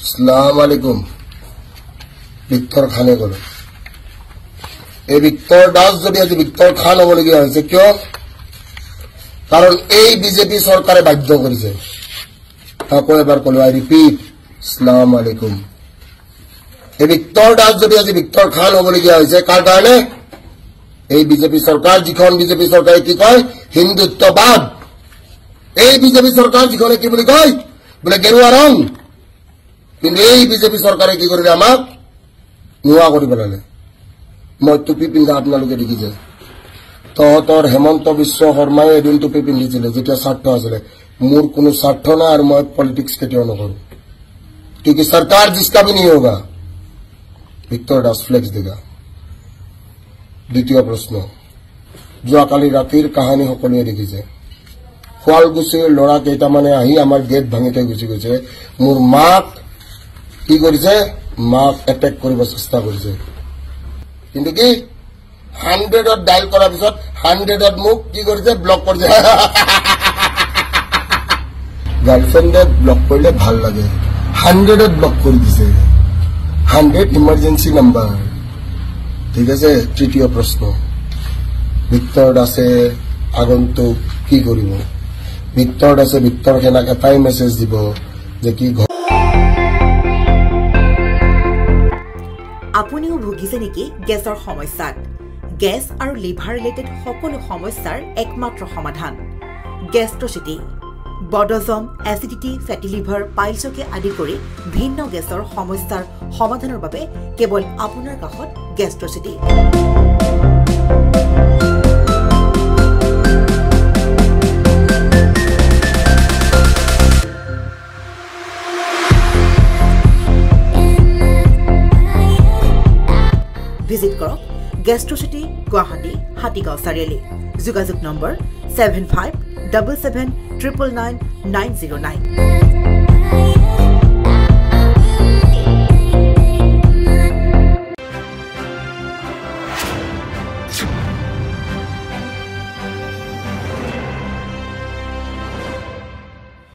আসসালামু আলাইকুম। ভিক্টর খানে গেল। এই ভিক্টর দাস যদি আজ ভিক্টর খান হবলগীয়া হয়েছে কিয়? কারণ এই বিজেপি সরকারে বাধ্য করেছে। তাকে এবার কল আই রিপিট, আসসালামু আলাইকুম। এই ভিক্টর দাস যদি আজ ভিক্টর খান হবলগীয়া হয়েছে কার কারণে? এই বিজেপি সরকার, যখন বিজেপি সরকারে কি কয় হিন্দুত্ববাদ, এই বিজেপি সরকার যেখানে কি বলে কয় বলে গেরুয়া রং, কিন্তু এই বিজেপি সরকারে কি করে আমাক নোয়া করে পেলালে। মই টুপি পিন্ধা আপোনালোকে দেখিছে, তহঁতৰ হেমন্ত বিশ্ব শৰ্মাই এদিন টুপি পিন্ধিছিলে যেতিয়া স্বাৰ্থ আছিলে। মোৰ কোনো স্বাৰ্থ নাই আৰু মই পলিটিক্স কেতিয়াও নকৰো, क्योंकि सरकार जिसका भी नहीं होगा ভিক্টৰ দাস ফ্লেক্স দেগা। দ্বিতীয় প্ৰশ্ন, যোৱাকালি ৰাতিৰ কাহিনী সকলোৱে দেখিছে। শুৱালকুছিৰ ল'ৰা কেইটামানে আহি আমাৰ গেট ভাঙি থৈ গুচি গৈছে। মোৰ মাক কি কৰিছে? মাক এটেক কৰিব চেষ্টা কৰিছে, কিন্তু কি 100ত ডাইল কৰাৰ পিছত 100ত মোক কি কৰিছে? ব্লক কৰিছে। গাৰ্লফ্ৰেণ্ডে ব্লক কৰিলে ভাল লাগে, 100ত ব্লক কৰি দিছে। 100 ইমাৰ্জেঞ্চি নাম্বাৰ। ঠিক আছে। তৃতীয় প্ৰশ্ন, ভিক্টৰ দাসে আগন্তুক কি কৰিব? ভিক্টৰ দাসে ভিক্টৰ সেনাক এটাই মেছেজ দিব যে কি আপুনিও ভুগিছে নেকি গেছৰ সমস্যাত? গেছ আৰু লিভাৰ ৰিলেটেড সকলো সমস্যাৰ একমাত্ৰ সমাধান গেষ্ট্ৰচিটি। বডজম, এচিডিটি, ফেটি লিভাৰ, পাইলছকে আদি কৰি ভিন্ন গেছৰ সমস্যাৰ সমাধানৰ বাবে কেৱল আপোনাৰ কাষত গেষ্ট্ৰচিটি। ভিজিট কৰক গেষ্ট্ৰচিটি, গুৱাহাটী, হাতীগাঁও চাৰিআলি। যোগাযোগ নম্বৰ 7577999909।